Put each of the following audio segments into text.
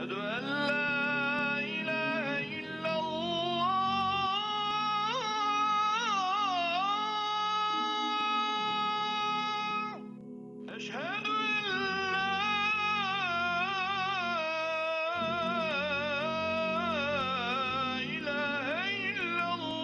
أشهد أن لا إله إلا الله أشهد أن لا إله إلا الله.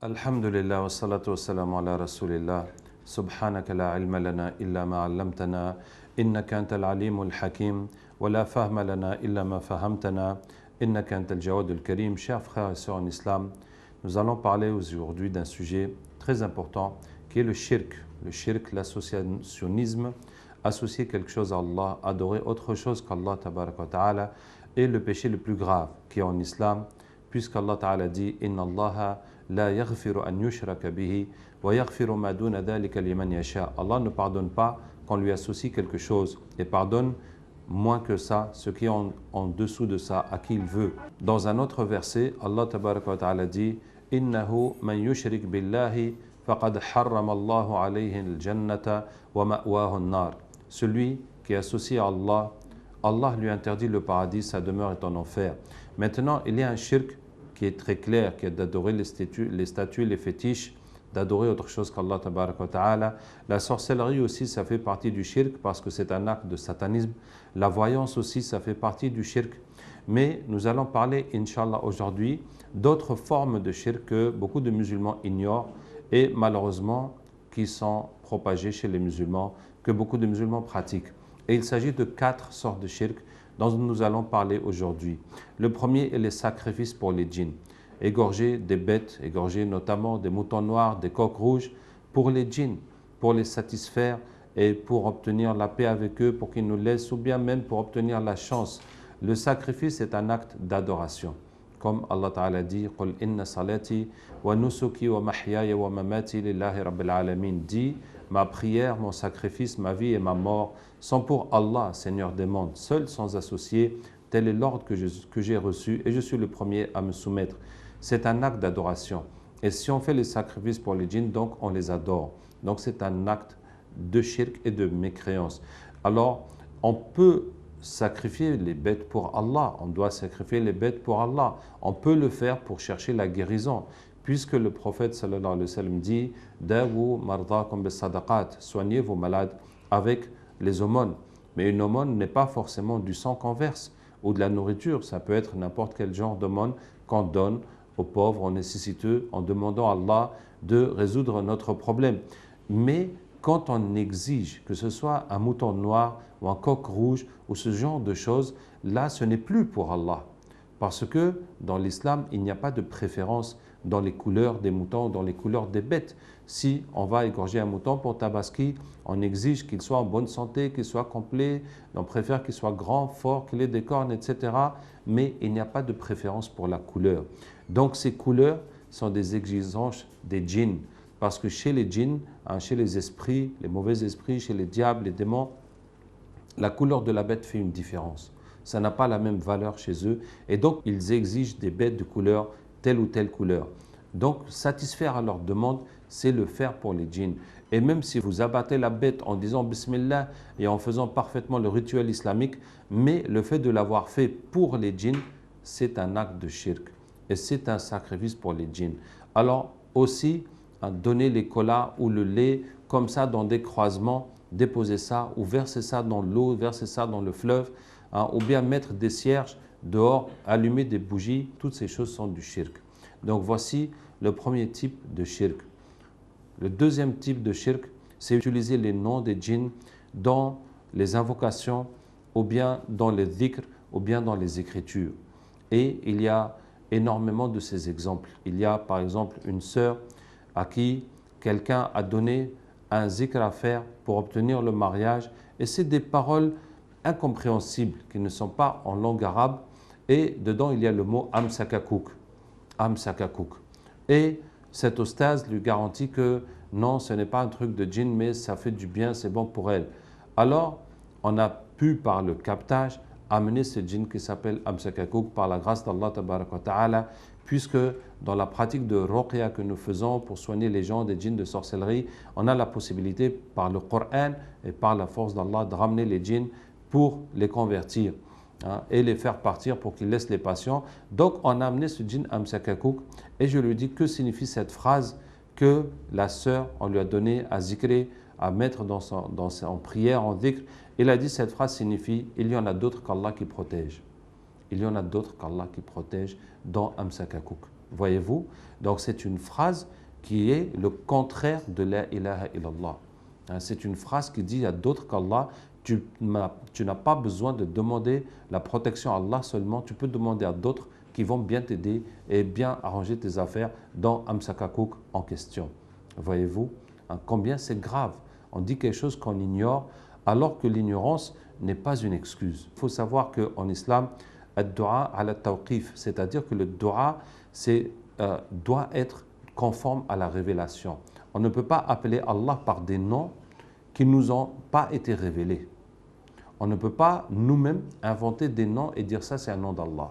الحمد لله والصلاة والسلام على رسول الله سبحانك لا علم لنا إلا ما علمتنا إنك أنت العليم الحكيم ولا فهم لنا إلا ما فهمتنا إنك أنت الجواد الكريم. Chers frères et sœurs en islam, nous allons parler aujourd'hui d'un sujet très important qui est le shirk. Le shirk, l'associationnisme, associer quelque chose à Allah, adorer autre chose qu'Allah tabaraka wa ta'ala, est le péché le plus grave qui est en islam, puisqu'Allah ta'ala dit « Inna Allaha la yaghfiru an yushraka bihi wa yaghfiru ma duna dhalika liman yasha » Allah ne pardonne pas qu'on lui associe quelque chose et pardonne moins que ça, ce qui est en dessous de ça, à qui il veut. Dans un autre verset, Allah tabaraka wa ta'ala dit « Innahu man yushrik billahi faqad harrama Allahu alayhi al-jannata wa ma'wahu an-nar » Celui qui est associé à Allah, Allah lui interdit le paradis, sa demeure est en enfer. Maintenant, il y a un shirk qui est très clair, qui est d'adorer les statues, les fétiches, d'adorer autre chose qu'Allah tabaraka wa ta'ala. La sorcellerie aussi, ça fait partie du shirk parce que c'est un acte de satanisme. La voyance aussi, ça fait partie du shirk. Mais nous allons parler, Inch'Allah, aujourd'hui, d'autres formes de shirk que beaucoup de musulmans ignorent et malheureusement qui sont propagées chez les musulmans, que beaucoup de musulmans pratiquent. Et il s'agit de 4 sortes de shirk dont nous allons parler aujourd'hui. Le premier est les sacrifices pour les djinns. Égorger des bêtes, égorger notamment des moutons noirs, des coqs rouges, pour les djinns, pour les satisfaire et pour obtenir la paix avec eux, pour qu'ils nous laissent, ou bien même pour obtenir la chance. Le sacrifice est un acte d'adoration. Comme Allah Ta'ala dit, « Qul inna salati wa nusuki wa mahyaya wa mamati lillahi rabbil alamin » dit, « Ma prière, mon sacrifice, ma vie et ma mort sont pour Allah, Seigneur des mondes, seul sans associé. Tel est l'ordre que j'ai reçu et je suis le premier à me soumettre. » C'est un acte d'adoration. Et si on fait les sacrifices pour les djinns, donc on les adore. Donc c'est un acte de shirk et de mécréance. Alors, on peut sacrifier les bêtes pour Allah. On doit sacrifier les bêtes pour Allah. On peut le faire pour chercher la guérison. Puisque le prophète sallallahu alayhi wa sallam dit « Dawu mardakum bis sadaqat » soignez vos malades avec les aumônes. Mais une aumône n'est pas forcément du sang qu'on verse ou de la nourriture. Ça peut être n'importe quel genre d'aumône qu'on donne aux pauvres, aux nécessiteux, en demandant à Allah de résoudre notre problème. Mais quand on exige que ce soit un mouton noir ou un coq rouge ou ce genre de choses, là, ce n'est plus pour Allah. Parce que dans l'islam, il n'y a pas de préférence dans les couleurs des moutons, dans les couleurs des bêtes. Si on va égorger un mouton pour Tabaski, on exige qu'il soit en bonne santé, qu'il soit complet, on préfère qu'il soit grand, fort, qu'il ait des cornes, etc. Mais il n'y a pas de préférence pour la couleur. Donc ces couleurs sont des exigences des djinns. Parce que chez les djinns, chez les esprits, les mauvais esprits, chez les diables, les démons, la couleur de la bête fait une différence. Ça n'a pas la même valeur chez eux. Et donc, ils exigent des bêtes de couleur, telle ou telle couleur. Donc, satisfaire à leur demande, c'est le faire pour les djinns. Et même si vous abattez la bête en disant Bismillah et en faisant parfaitement le rituel islamique, mais le fait de l'avoir fait pour les djinns, c'est un acte de shirk. Et c'est un sacrifice pour les djinns. Alors, aussi, donner les colas ou le lait comme ça dans des croisements, déposer ça ou verser ça dans l'eau, verser ça dans le fleuve, ou bien mettre des cierges dehors, allumer des bougies, toutes ces choses sont du shirk. Donc voici le premier type de shirk. Le deuxième type de shirk, c'est utiliser les noms des djinns dans les invocations ou bien dans les dhikr ou bien dans les écritures. Et il y a énormément de ces exemples. Il y a par exemple une sœur à qui quelqu'un a donné un zikr à faire pour obtenir le mariage et c'est des paroles incompréhensibles qui ne sont pas en langue arabe et dedans il y a le mot amsakakouk. Amsakakouk. Et cet ostase lui garantit que non, ce n'est pas un truc de djinn mais ça fait du bien, c'est bon pour elle. Alors on a pu par le captage amener ce djinn qui s'appelle Amsakakouk par la grâce d'Allah Tabaraka wa Ta'ala, puisque dans la pratique de ruqya que nous faisons pour soigner les gens des djinns de sorcellerie, on a la possibilité par le Coran et par la force d'Allah de ramener les djinns pour les convertir et les faire partir pour qu'ils laissent les patients. Donc on a amené ce djinn Amsakakouk et je lui dis que signifie cette phrase que la sœur, on lui a donné à zikrer, à mettre en prière, en dhikr. Il a dit cette phrase signifie il y en a d'autres qu'Allah qui protège. Il y en a d'autres qu'Allah qui protège dans Amsakakouk. Voyez-vous? Donc c'est une phrase qui est le contraire de la ilaha illallah. C'est une phrase qui dit il y a d'autres qu'Allah. Tu n'as pas besoin de demander la protection à Allah seulement. Tu peux demander à d'autres qui vont bien t'aider et bien arranger tes affaires dans Amsakakouk en question. Voyez-vous combien c'est grave. On dit quelque chose qu'on ignore alors que l'ignorance n'est pas une excuse. Il faut savoir qu'en islam, ad-du'a ala tawqif, c'est-à-dire que le dua doit être conforme à la révélation. On ne peut pas appeler Allah par des noms qui ne nous ont pas été révélés. On ne peut pas nous-mêmes inventer des noms et dire ça c'est un nom d'Allah.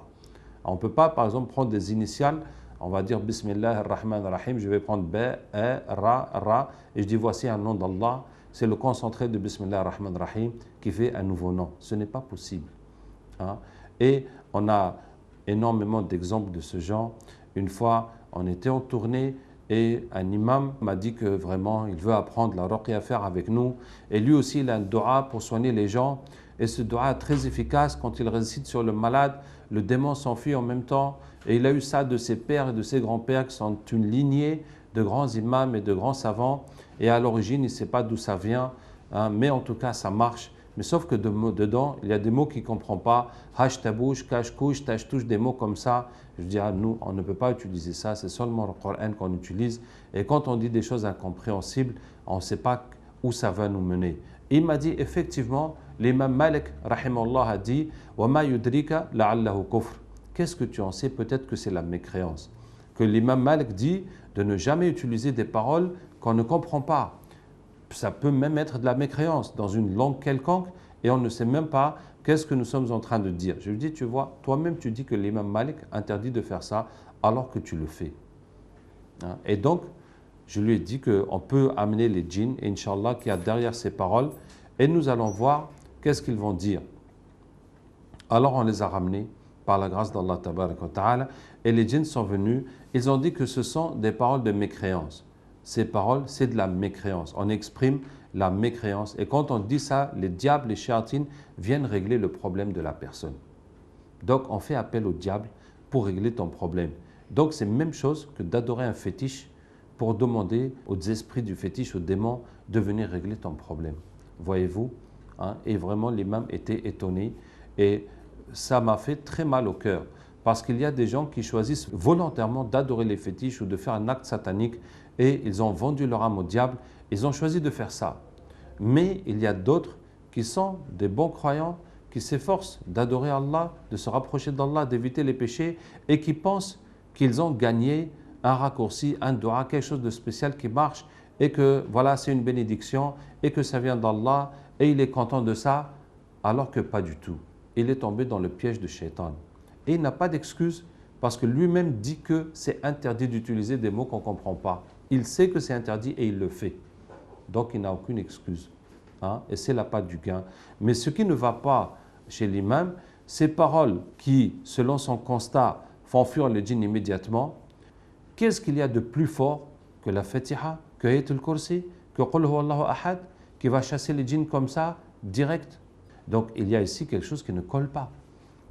On ne peut pas par exemple prendre des initiales, on va dire Bismillah ar-Rahman ar-Rahim, je vais prendre B, E, Ra, et je dis voici un nom d'Allah. C'est le concentré de Bismillah ar-Rahman ar-Rahim qui fait un nouveau nom. Ce n'est pas possible. Et on a énormément d'exemples de ce genre. Une fois, on était en tournée et un imam m'a dit que vraiment, il veut apprendre la ruqya à faire avec nous. Et lui aussi, il a un dua pour soigner les gens. Et ce dua est très efficace. Quand il récite sur le malade, le démon s'enfuit en même temps. Et il a eu ça de ses pères et de ses grands-pères qui sont une lignée de grands imams et de grands savants. Et à l'origine, il ne sait pas d'où ça vient. Mais en tout cas, ça marche. Mais sauf que dedans, il y a des mots qu'il ne comprend pas. Hash tabouche, cache couche, tâche touche, des mots comme ça. Je dis à nous, on ne peut pas utiliser ça. C'est seulement le Coran qu'on utilise. Et quand on dit des choses incompréhensibles, on ne sait pas où ça va nous mener. Il m'a dit effectivement, l'imam Malik, rahimallah, a dit wa ma yudrika la'allahu kufr. Qu'est-ce que tu en sais? Peut-être que c'est la mécréance. Que l'imam Malik dit de ne jamais utiliser des paroles qu'on ne comprend pas. Ça peut même être de la mécréance dans une langue quelconque et on ne sait même pas qu'est-ce que nous sommes en train de dire. Je lui dis, tu vois, toi-même tu dis que l'imam Malik interdit de faire ça alors que tu le fais. Et donc, je lui ai dit qu'on peut amener les djinns, Inch'Allah, qu'il y a derrière ces paroles et nous allons voir qu'est-ce qu'ils vont dire. Alors on les a ramenés par la grâce d'Allah Tabaraka wa Ta'ala et les djinns sont venus, ils ont dit que ce sont des paroles de mécréance. Ces paroles, c'est de la mécréance. On exprime la mécréance. Et quand on dit ça, les diables, les shayatines viennent régler le problème de la personne. Donc, on fait appel au diable pour régler ton problème. Donc, c'est la même chose que d'adorer un fétiche pour demander aux esprits du fétiche, aux démons, de venir régler ton problème. Voyez-vous? Et vraiment, l'imam était étonné. Et ça m'a fait très mal au cœur. Parce qu'il y a des gens qui choisissent volontairement d'adorer les fétiches ou de faire un acte satanique et ils ont vendu leur âme au diable, ils ont choisi de faire ça. Mais il y a d'autres qui sont des bons croyants, qui s'efforcent d'adorer Allah, de se rapprocher d'Allah, d'éviter les péchés et qui pensent qu'ils ont gagné un raccourci, un dua, quelque chose de spécial qui marche et que voilà, c'est une bénédiction et que ça vient d'Allah et il est content de ça, alors que pas du tout. Il est tombé dans le piège de Shaitan. Et il n'a pas d'excuse parce que lui-même dit que c'est interdit d'utiliser des mots qu'on ne comprend pas. Il sait que c'est interdit et il le fait. Donc il n'a aucune excuse. Et c'est la patte du gain. Mais ce qui ne va pas chez l'imam, ces paroles qui, selon son constat, font fuir les djinns immédiatement, qu'est-ce qu'il y a de plus fort que la Fatiha, que Ayatul Kursi, que Qul Huwallahu Ahad, qui va chasser les djinns comme ça, direct? Donc il y a ici quelque chose qui ne colle pas.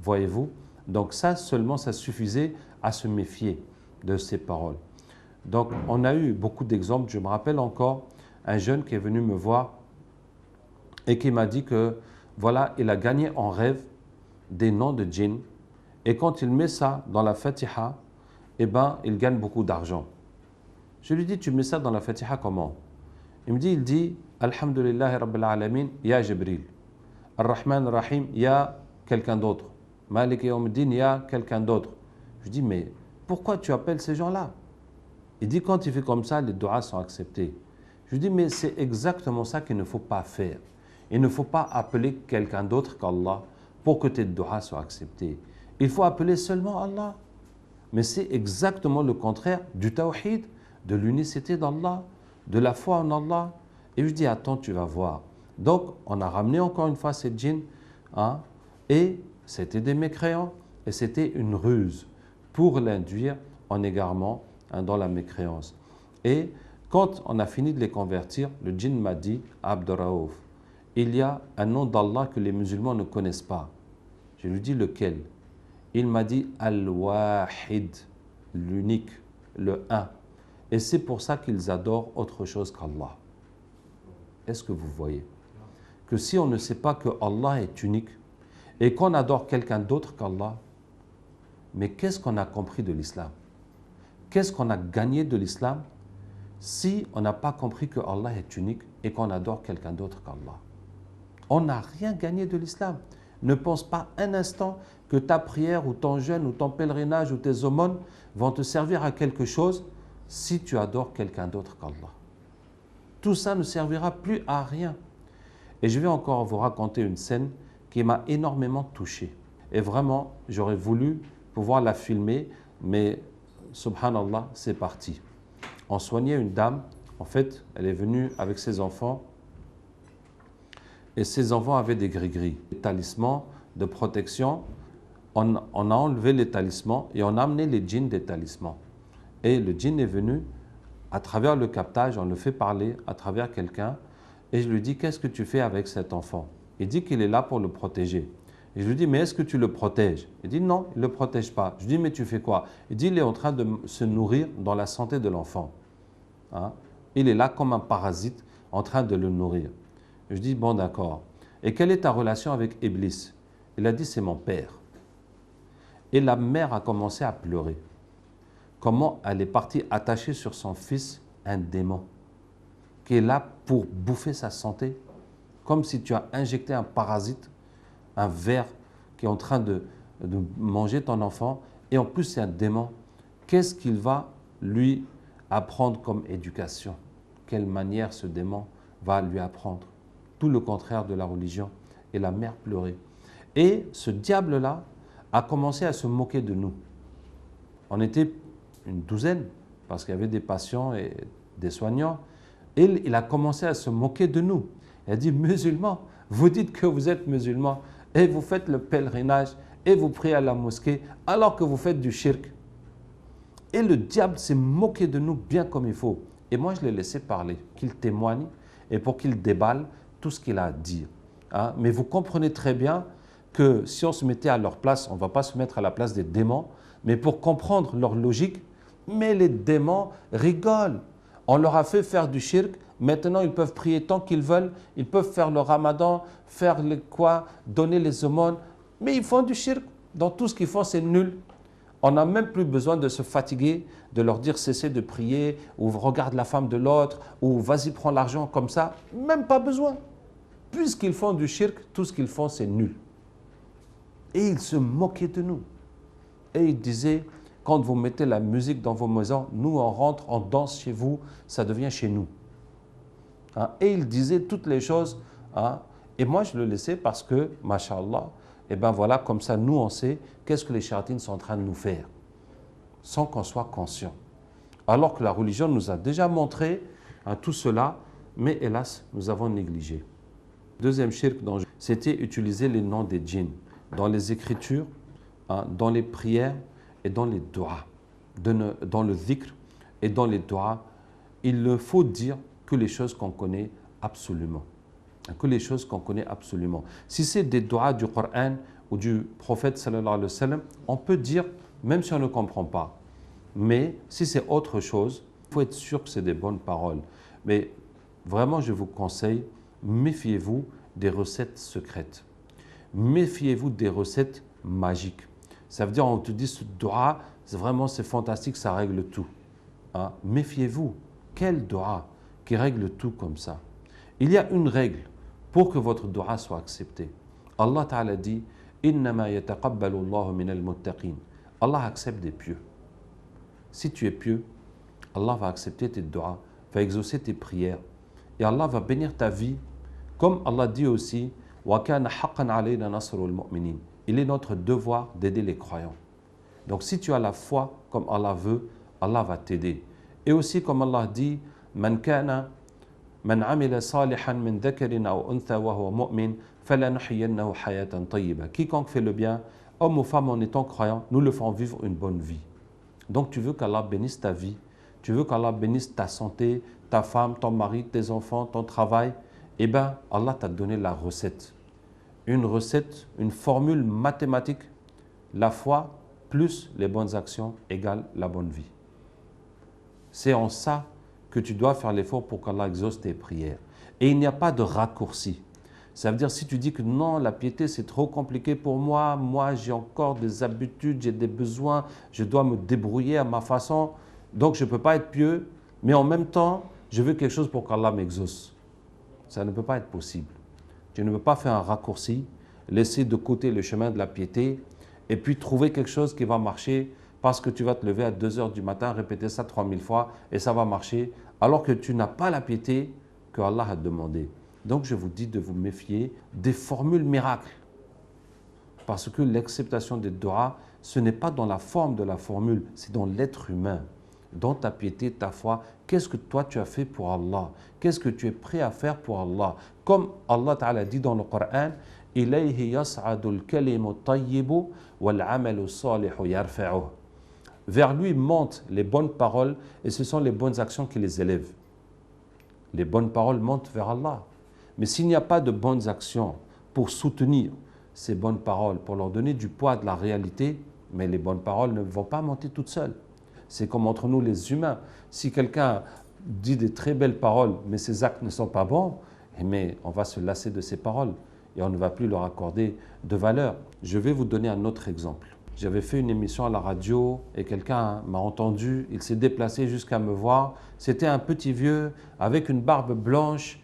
Voyez-vous? Donc ça seulement, ça suffisait à se méfier de ces paroles. Donc on a eu beaucoup d'exemples. Je me rappelle encore un jeune qui est venu me voir et qui m'a dit que voilà, il a gagné en rêve des noms de djinns et quand il met ça dans la Fatiha, eh ben, il gagne beaucoup d'argent. Je lui dis, tu mets ça dans la Fatiha comment? Il dit, Alhamdulillahi Rabbil Alamin, ya Jibril. Ar-Rahman Ar-Rahim, ya quelqu'un d'autre. Malik Yawmiddin, il y a quelqu'un d'autre. Je dis, mais pourquoi tu appelles ces gens-là? Il dit, quand il fait comme ça, les doigts sont acceptés. Je dis, mais c'est exactement ça qu'il ne faut pas faire. Il ne faut pas appeler quelqu'un d'autre qu'Allah pour que tes du'as soient acceptés. Il faut appeler seulement Allah. Mais c'est exactement le contraire du tawhid, de l'unicité d'Allah, de la foi en Allah. Et je dis, attends, tu vas voir. Donc, on a ramené encore une fois ces djinns, hein, et c'était des mécréants, et c'était une ruse pour l'induire en égarement, hein, dans la mécréance. Et quand on a fini de les convertir, le djinn m'a dit, Abdurraouf, il y a un nom d'Allah que les musulmans ne connaissent pas. Je lui dis lequel? Il m'a dit Al-Wahid, l'unique, le un. Et c'est pour ça qu'ils adorent autre chose qu'Allah. Est-ce que vous voyez que si on ne sait pas que Allah est unique et qu'on adore quelqu'un d'autre qu'Allah, mais qu'est-ce qu'on a compris de l'islam? Qu'est-ce qu'on a gagné de l'islam si on n'a pas compris que Allah est unique et qu'on adore quelqu'un d'autre qu'Allah? On n'a rien gagné de l'islam. Ne pense pas un instant que ta prière ou ton jeûne ou ton pèlerinage ou tes aumônes vont te servir à quelque chose si tu adores quelqu'un d'autre qu'Allah. Tout ça ne servira plus à rien. Et je vais encore vous raconter une scène qui m'a énormément touché. Et vraiment, j'aurais voulu pouvoir la filmer, mais subhanallah, c'est parti. On soignait une dame, en fait, elle est venue avec ses enfants, et ses enfants avaient des gris-gris, des talismans de protection. On a enlevé les talismans et on a amené les djinns des talismans. Et le djinn est venu, à travers le captage, on le fait parler à travers quelqu'un, et je lui dis, qu'est-ce que tu fais avec cet enfant? Il dit qu'il est là pour le protéger. Et je lui dis, mais est-ce que tu le protèges? Il dit, non, il ne le protège pas. Je lui dis, mais tu fais quoi? Il dit, il est en train de se nourrir dans la santé de l'enfant. Hein? Il est là comme un parasite en train de le nourrir. Je dis, bon d'accord. Et quelle est ta relation avec Iblis? Il a dit, c'est mon père. Et la mère a commencé à pleurer. Comment elle est partie attacher sur son fils un démon qui est là pour bouffer sa santé, comme si tu as injecté un parasite, un ver qui est en train de manger ton enfant, et en plus c'est un démon. Qu'est-ce qu'il va lui apprendre comme éducation? Quelle manière ce démon va lui apprendre? Tout le contraire de la religion. Et la mère pleurait. Et ce diable-là a commencé à se moquer de nous. On était une douzaine, parce qu'il y avait des patients et des soignants. Et il a commencé à se moquer de nous. Il a dit, musulmans, vous dites que vous êtes musulmans, et vous faites le pèlerinage, et vous priez à la mosquée, alors que vous faites du shirk. Et le diable s'est moqué de nous bien comme il faut. Et moi, je l'ai laissé parler, qu'il témoigne, et pour qu'il déballe tout ce qu'il a à dire. Hein? Mais vous comprenez très bien que si on se mettait à leur place, on ne va pas se mettre à la place des démons, mais pour comprendre leur logique, mais les démons rigolent. On leur a fait faire du shirk, maintenant ils peuvent prier tant qu'ils veulent, ils peuvent faire le ramadan, faire le quoi, donner les aumônes, mais ils font du shirk. Dans tout ce qu'ils font, c'est nul. On n'a même plus besoin de se fatiguer, de leur dire cessez de prier, ou regarde la femme de l'autre, ou vas-y prends l'argent comme ça. Même pas besoin. Puisqu'ils font du shirk, tout ce qu'ils font, c'est nul. Et ils se moquaient de nous. Et ils disaient, quand vous mettez la musique dans vos maisons, nous on rentre, on danse chez vous, ça devient chez nous. Hein? Et ils disaient toutes les choses. Hein? Et moi je le laissais parce que, mashallah, et bien voilà, comme ça nous on sait qu'est-ce que les charlatans sont en train de nous faire, sans qu'on soit conscient. Alors que la religion nous a déjà montré tout cela, mais hélas, nous avons négligé. Deuxième shirk, c'était utiliser les noms des djinns dans les écritures, hein, dans les prières et dans les doigts, dans le dhikr et dans les doigts. Il faut dire que les choses qu'on connaît absolument. Que les choses qu'on connaît absolument. Si c'est des doigts du Coran ou du prophète sallallahu alayhi wa sallam, on peut dire, même si on ne comprend pas. Mais si c'est autre chose, il faut être sûr que c'est des bonnes paroles. Mais vraiment, je vous conseille, méfiez-vous des recettes secrètes. Méfiez-vous des recettes magiques. Ça veut dire, on te dit, ce doigt, c'est fantastique, ça règle tout. Hein? Méfiez-vous. Quel doigt qui règle tout comme ça? Il y a une règle pour que votre doigt soit accepté. Allah Ta'ala dit, « Innama yataqabbalu Allahu minal muttaqin » Allah accepte des pieux. Si tu es pieux, Allah va accepter tes doigts, va exaucer tes prières. Et Allah va bénir ta vie Comme Allah dit aussi, وَكَانَ حَقًّا عَلَيْنَا نَصْرُ الْمُؤْمِنِينَ. Il est notre devoir d'aider les croyants. Donc si tu as la foi comme Allah veut, Allah va t'aider. Et aussi comme Allah dit, مَنْ عَمِلَ صَالِحًا مِنْ ذَكَرٍ أَوْ أُنْثَى وَهُوَ مُؤْمِنٌ فَلَنُحْيِيَنَّهُ حَيَاةً طَيِّبَةً. Quiconque fait le bien, homme ou femme en étant croyant, nous le ferons vivre une bonne vie. Donc tu veux qu'Allah bénisse ta vie, tu veux qu'Allah bénisse ta santé, ta femme, ton mari, tes enfants, ton travail. Eh bien, Allah t'a donné la recette. Une recette, une formule mathématique. La foi plus les bonnes actions égale la bonne vie. C'est en ça que tu dois faire l'effort pour qu'Allah exauce tes prières. Et il n'y a pas de raccourci. Ça veut dire si tu dis que non, la piété c'est trop compliqué pour moi, moi j'ai encore des habitudes, j'ai des besoins, je dois me débrouiller à ma façon, donc je ne peux pas être pieux, mais en même temps, je veux quelque chose pour qu'Allah m'exauce. Ça ne peut pas être possible. Tu ne peux pas faire un raccourci, laisser de côté le chemin de la piété et puis trouver quelque chose qui va marcher parce que tu vas te lever à 2 heures du matin, répéter ça 3000 fois et ça va marcher alors que tu n'as pas la piété que Allah a demandé. Donc je vous dis de vous méfier des formules miracles parce que l'acceptation des doigts, ce n'est pas dans la forme de la formule, c'est dans l'être humain. Dans ta piété, ta foi, qu'est-ce que toi tu as fait pour Allah? Qu'est-ce que tu es prêt à faire pour Allah? Comme Allah Ta'ala dit dans le Coran, « Ilayhi yas'adul kalimu tayyibu wal amalu salihu yarfa'uh » Vers lui montent les bonnes paroles et ce sont les bonnes actions qui les élèvent. Les bonnes paroles montent vers Allah. Mais s'il n'y a pas de bonnes actions pour soutenir ces bonnes paroles, pour leur donner du poids de la réalité, mais les bonnes paroles ne vont pas monter toutes seules. C'est comme entre nous les humains. Si quelqu'un dit de très belles paroles, mais ses actes ne sont pas bons, mais on va se lasser de ses paroles et on ne va plus leur accorder de valeur. Je vais vous donner un autre exemple. J'avais fait une émission à la radio et quelqu'un m'a entendu, il s'est déplacé jusqu'à me voir. C'était un petit vieux avec une barbe blanche,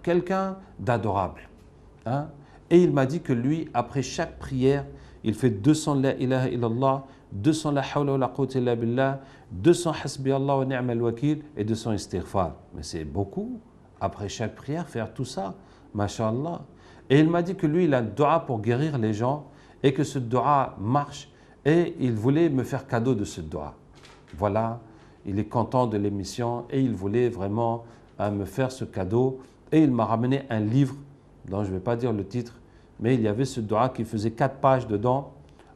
quelqu'un d'adorable. Hein? Et il m'a dit que lui, après chaque prière, il fait 200 la ilaha illallah, 200 la hawla wa la quwwata illa billah, 200 hasbi Allah wa ni'mal wakil et 200 istighfar. Mais c'est beaucoup. Après chaque prière, faire tout ça, masha'Allah. Et il m'a dit que lui, il a un dua pour guérir les gens et que ce dua marche et il voulait me faire cadeau de ce dua. Voilà, il est content de l'émission et il voulait vraiment me faire ce cadeau et il m'a ramené un livre dont je ne vais pas dire le titre, mais il y avait ce dua qui faisait 4 pages dedans.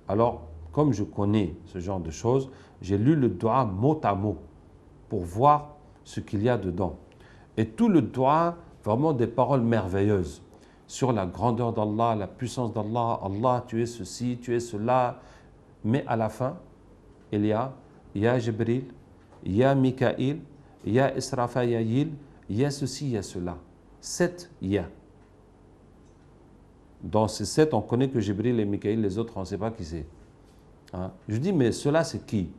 Alors, comme je connais ce genre de choses, j'ai lu le dua mot à mot pour voir ce qu'il y a dedans. Et tout le dua, vraiment des paroles merveilleuses sur la grandeur d'Allah, la puissance d'Allah. Allah, tu es ceci, tu es cela. Mais à la fin, il y a Ya Jibril, Ya Mikaïl, Ya Israfayil, Ya ceci, Ya cela. 7 Ya. Dans ces 7, on connaît que Jibril et Mikaïl, les autres, on ne sait pas qui c'est. Hein? Je dis, mais cela c'est qui?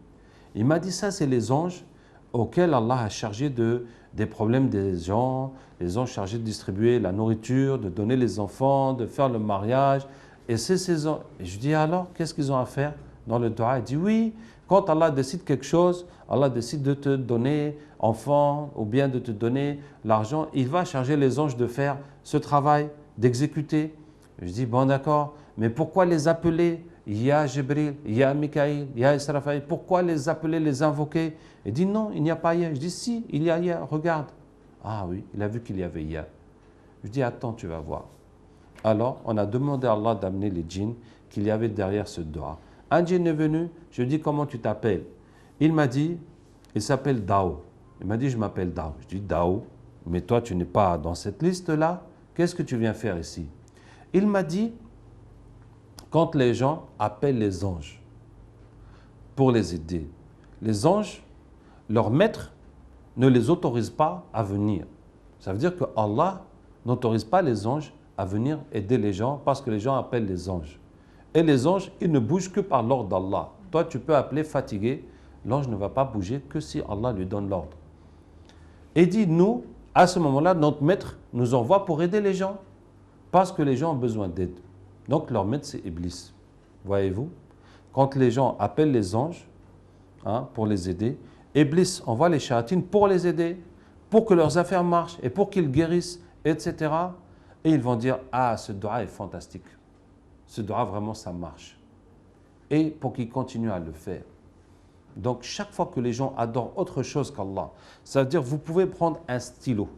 Il m'a dit, ça c'est les anges auxquels Allah a chargé des problèmes des gens, les anges chargés de distribuer la nourriture, de donner les enfants, de faire le mariage. Et c'est ces anges. Et je dis, alors, qu'est-ce qu'ils ont à faire dans le dua? Il dit, oui, quand Allah décide quelque chose, Allah décide de te donner enfant ou bien de te donner l'argent, il va charger les anges de faire ce travail, d'exécuter. Je dis, bon d'accord, mais pourquoi les appeler Ya Jibril, Ya Mikaïl, Ya Israfayil, pourquoi les appeler, les invoquer? Il dit non, il n'y a pas Ya. Je dis si, il y a Ya, regarde. Ah oui, il a vu qu'il y avait Ya. Je dis attends, tu vas voir. Alors, on a demandé à Allah d'amener les djinns qu'il y avait derrière ce dua. Un djinn est venu, je lui dis comment tu t'appelles? Il m'a dit, il s'appelle Dao. Il m'a dit, je m'appelle Dao. Je dis Dao, mais toi tu n'es pas dans cette liste-là, qu'est-ce que tu viens faire ici? Il m'a dit, quand les gens appellent les anges pour les aider, les anges, leur maître, ne les autorise pas à venir. Ça veut dire que Allah n'autorise pas les anges à venir aider les gens parce que les gens appellent les anges. Et les anges, ils ne bougent que par l'ordre d'Allah. Toi, tu peux appeler fatigué, l'ange ne va pas bouger que si Allah lui donne l'ordre. Et dit, nous, à ce moment-là, notre maître nous envoie pour aider les gens parce que les gens ont besoin d'aide. Donc leur maître c'est Iblis, voyez-vous. Quand les gens appellent les anges pour les aider, Iblis envoie les shayatines pour les aider, pour que leurs affaires marchent et pour qu'ils guérissent etc. Et ils vont dire, ah, ce dua est fantastique. Ce dua, vraiment, ça marche. Et pour qu'ils continuent à le faire. Donc, chaque fois que les gens adorent autre chose qu'Allah, ça veut dire, vous pouvez prendre un stylo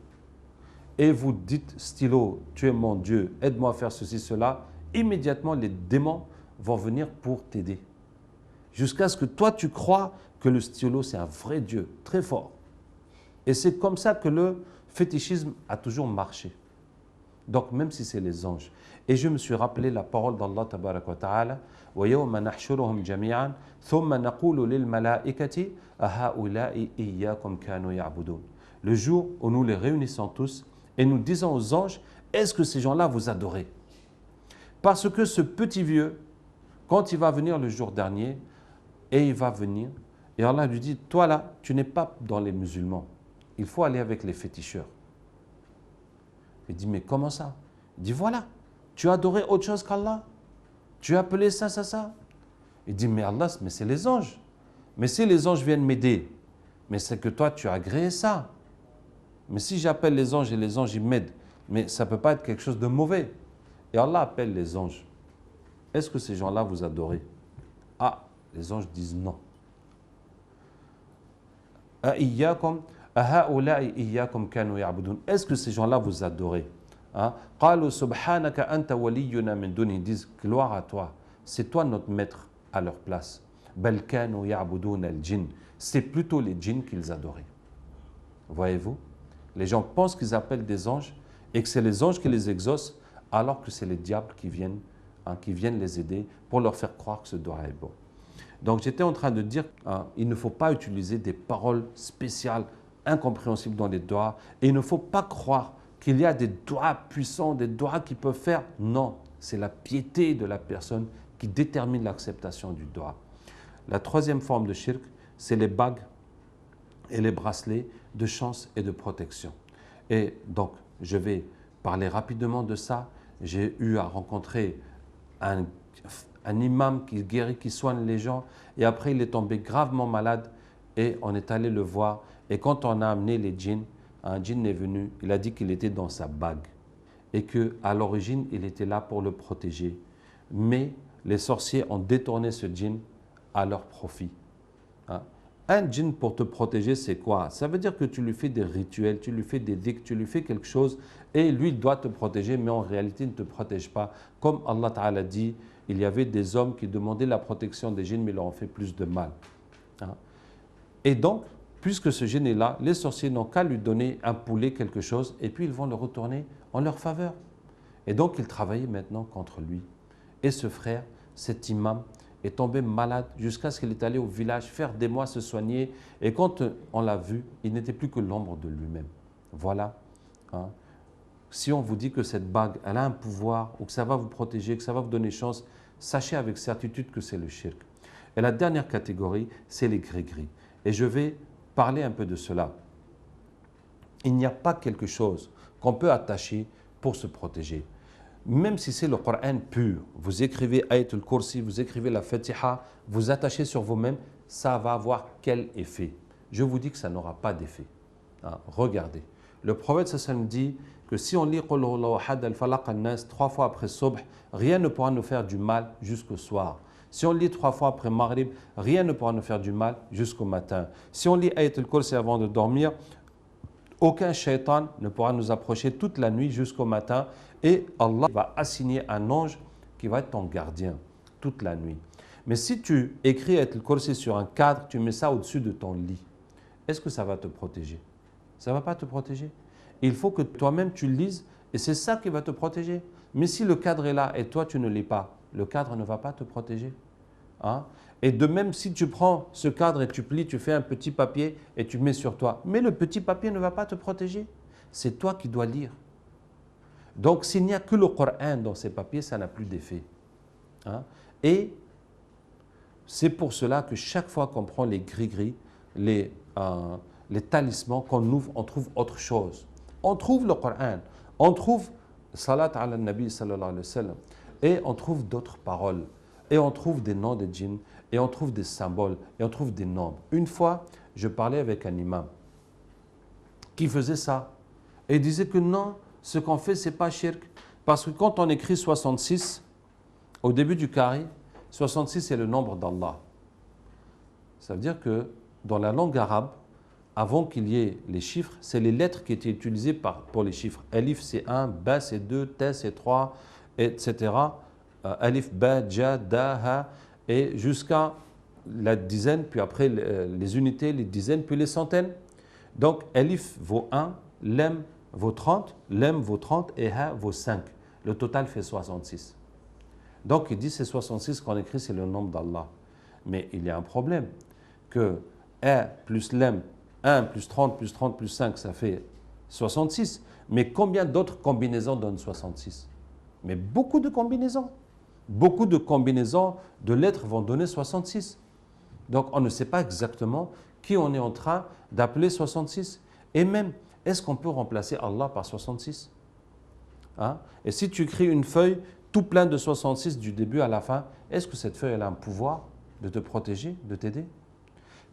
et vous dites, stylo, tu es mon Dieu, aide-moi à faire ceci, cela. Immédiatement, les démons vont venir pour t'aider. Jusqu'à ce que toi, tu crois que le stylo, c'est un vrai Dieu, très fort. Et c'est comme ça que le fétichisme a toujours marché. Donc, même si c'est les anges. Et je me suis rappelé la parole d'Allah tabaraka wa ta'ala وَيَوْمَ نَحْشُرُهُمْ جَمِيعًا ثُمَّ نَقُولُ لِلْمَلَائِكَةِ أَهَؤُلَاءِ إِيَّاكُمْ كَانُوا يَعْبُدُونَ. Le jour où nous les réunissons tous et nous disons aux anges, est-ce que ces gens-là vous adorez? Parce que ce petit vieux, quand il va venir le jour dernier, et il va venir, et Allah lui dit, toi là, tu n'es pas dans les musulmans, il faut aller avec les féticheurs. Il dit, mais comment ça? Il dit, voilà, tu as adoré autre chose qu'Allah? Tu as appelé ça, ça, ça? Il dit, mais Allah, mais c'est les anges. Mais si les anges viennent m'aider, mais c'est que toi, tu as agréé ça. Mais si j'appelle les anges et les anges, ils m'aident, mais ça ne peut pas être quelque chose de mauvais. Et Allah appelle les anges. Est-ce que ces gens-là vous adorez? Ah, les anges disent non. Est-ce que ces gens-là vous adorez? Ils disent gloire à toi, c'est toi notre maître à leur place. C'est plutôt les djinns qu'ils adoraient. Voyez-vous, les gens pensent qu'ils appellent des anges et que c'est les anges qui les exaucent, alors que c'est les diables qui viennent les aider pour leur faire croire que ce doigt est bon. Donc j'étais en train de dire qu'il ne faut pas utiliser des paroles spéciales, incompréhensibles dans les doigts, et il ne faut pas croire qu'il y a des doigts puissants, des doigts qui peuvent faire. Non, c'est la piété de la personne qui détermine l'acceptation du doigt. La troisième forme de shirk, c'est les bagues et les bracelets de chance et de protection. Et donc, je vais parler rapidement de ça. J'ai eu à rencontrer un imam qui guérit, qui soigne les gens, et après il est tombé gravement malade, et on est allé le voir, et quand on a amené les djinns, un djinn est venu, il a dit qu'il était dans sa bague, et qu'à l'origine, il était là pour le protéger. Mais les sorciers ont détourné ce djinn à leur profit. Un djinn pour te protéger, c'est quoi? Ça veut dire que tu lui fais des rituels, tu lui fais des dhikr, tu lui fais quelque chose, et lui doit te protéger, mais en réalité, il ne te protège pas. Comme Allah Ta'ala dit, il y avait des hommes qui demandaient la protection des djinns, mais leur ont fait plus de mal. Et donc, puisque ce djinn est là, les sorciers n'ont qu'à lui donner un poulet, quelque chose, et puis ils vont le retourner en leur faveur. Et donc, ils travaillaient maintenant contre lui. Et ce frère, cet imam, est tombé malade jusqu'à ce qu'il est allé au village faire des mois se soigner. Et quand on l'a vu, il n'était plus que l'ombre de lui-même. Voilà. Si on vous dit que cette bague, elle a un pouvoir, ou que ça va vous protéger, que ça va vous donner chance, sachez avec certitude que c'est le shirk. Et la dernière catégorie, c'est les gris-gris. Et je vais parler un peu de cela. Il n'y a pas quelque chose qu'on peut attacher pour se protéger. Même si c'est le Coran pur, vous écrivez Ayatul Kursi, vous écrivez la Fatiha, vous attachez sur vous-même, ça va avoir quel effet? Je vous dis que ça n'aura pas d'effet. Regardez. Le prophète sallam dit que si on lit Qul huwallahu ahad al-falaq an-nas 3 fois après Subh, rien ne pourra nous faire du mal jusqu'au soir. Si on lit 3 fois après Maghrib, rien ne pourra nous faire du mal jusqu'au matin. Si on lit Ayatul Kursi avant de dormir, aucun shaitan ne pourra nous approcher toute la nuit jusqu'au matin, et Allah va assigner un ange qui va être ton gardien toute la nuit. Mais si tu écris Ayatul Kursi sur un cadre, tu mets ça au-dessus de ton lit, est-ce que ça va te protéger? Ça ne va pas te protéger. Il faut que toi-même tu le lises, et c'est ça qui va te protéger. Mais si le cadre est là et toi tu ne lis pas, le cadre ne va pas te protéger. Et de même, si tu prends ce cadre et tu plies, tu fais un petit papier et tu mets sur toi, mais le petit papier ne va pas te protéger. C'est toi qui dois lire. Donc, s'il n'y a que le Coran dans ces papiers, ça n'a plus d'effet. Et c'est pour cela que chaque fois qu'on prend les gris-gris, les talismans qu'on ouvre, on trouve autre chose. On trouve le Coran, on trouve Salat ala Nabi sallallahu alayhi wa sallam, et on trouve d'autres paroles, et on trouve des noms de djinns, et on trouve des symboles, et on trouve des nombres. Une fois, je parlais avec un imam qui faisait ça, et il disait que non, ce qu'on fait, ce n'est pas shirk. Parce que quand on écrit 66, au début du carré, 66 c'est le nombre d'Allah. Ça veut dire que dans la langue arabe, avant qu'il y ait les chiffres, c'est les lettres qui étaient utilisées pour les chiffres. Alif c'est 1, Ba c'est 2, Ta c'est 3, etc. Alif, Ba, Ja, Da, Ha, et jusqu'à la dizaine, puis après les unités, les dizaines, puis les centaines. Donc Alif vaut 1, Lem vaut 30, Lem vaut 30 et Ha vaut 5. Le total fait 66. Donc il dit c'est 66 qu'on écrit, c'est le nombre d'Allah. Mais il y a un problème, que 1 plus Lem, 1 plus 30 plus 30 plus 5, ça fait 66. Mais combien d'autres combinaisons donnent 66? Mais beaucoup de combinaisons. Beaucoup de combinaisons de lettres vont donner 66. Donc on ne sait pas exactement qui on est en train d'appeler 66. Et même, est-ce qu'on peut remplacer Allah par 66? Hein? Et si tu écris une feuille tout plein de 66 du début à la fin, est-ce que cette feuille elle a un pouvoir de te protéger, de t'aider?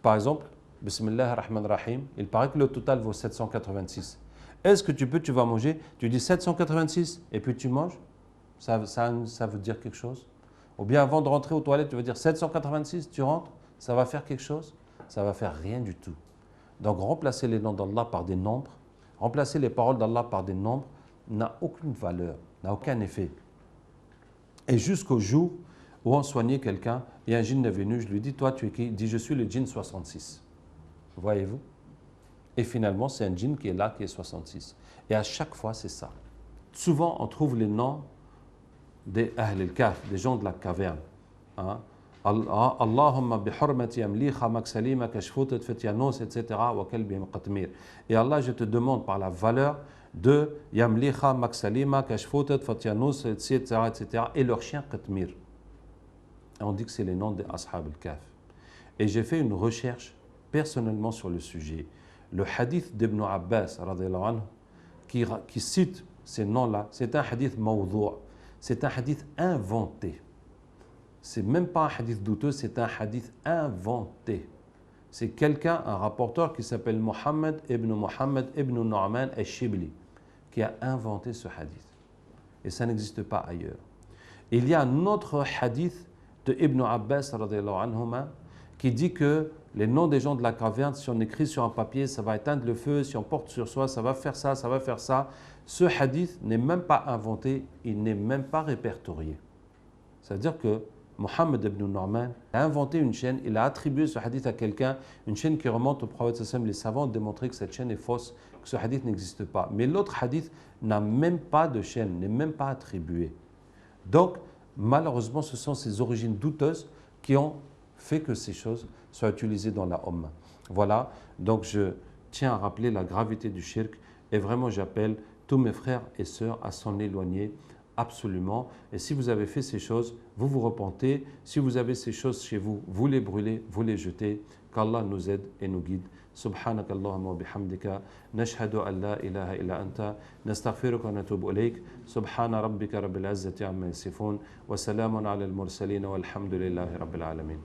Par exemple, Bismillah ar-Rahman ar-Rahim, il paraît que le total vaut 786. Est-ce que tu vas manger, tu dis 786 et puis tu manges? Ça veut dire quelque chose? Ou bien avant de rentrer aux toilettes, tu vas dire 786, tu rentres, ça va faire quelque chose? Ça va faire rien du tout. Donc remplacer les noms d'Allah par des nombres, remplacer les paroles d'Allah par des nombres, n'a aucune valeur, n'a aucun effet. Et jusqu'au jour où on soignait quelqu'un, et un djinn est venu, je lui dis, toi tu es qui? Il dit, je suis le djinn 66. Voyez-vous? Et finalement, c'est un djinn qui est là, qui est 66. Et à chaque fois, c'est ça. Souvent, on trouve les noms des Ahl al-Kahf, des gens de la caverne. Hein? Allahumma bihurmati amliha maksalima kashfutat fetyanos, etc. wa kalbihim qatmir. Et Allah, je te demande par la valeur de Yamliha, Maksalima, Kashfutat, Fatianus, etc., etc. et leur chien Qatmir. Et on dit que c'est les noms des Ashab al-Kahf. Et j'ai fait une recherche personnellement sur le sujet. Le hadith d'Ibn Abbas, anhu, qui cite ces noms-là, c'est un hadith mawdou', c'est un hadith inventé. C'est même pas un hadith douteux, c'est un hadith inventé. C'est quelqu'un, un rapporteur qui s'appelle Mohammed ibn Nu'man al-Shibli, qui a inventé ce hadith. Et ça n'existe pas ailleurs. Il y a un autre hadith de Ibn Abbas anhuma, qui dit que les noms des gens de la caverne, si on écrit sur un papier, ça va éteindre le feu, si on porte sur soi, ça va faire ça, ça va faire ça. Ce hadith n'est même pas inventé, il n'est même pas répertorié. C'est-à-dire que Mohammed ibn Nu'man a inventé une chaîne, il a attribué ce hadith à quelqu'un, une chaîne qui remonte au prophète sallam. Les savants ont démontré que cette chaîne est fausse, que ce hadith n'existe pas. Mais l'autre hadith n'a même pas de chaîne, n'est même pas attribué. Donc, malheureusement, ce sont ces origines douteuses qui ont fait que ces choses soient utilisées dans la Ummah. Voilà, donc je tiens à rappeler la gravité du shirk et vraiment j'appelle tous mes frères et sœurs à s'en éloigner absolument. Et si vous avez fait ces choses, vous vous repentez. Si vous avez ces choses chez vous, vous les brûlez, vous les jetez. Qu'Allah nous aide et nous guide. سبحانك اللهم وبحمدك نشهد أن لا إله إلا أنت نستغفرك ونتوب إليك سبحان ربك رب العزة عما يصفون وسلام على المرسلين والحمد لله رب العالمين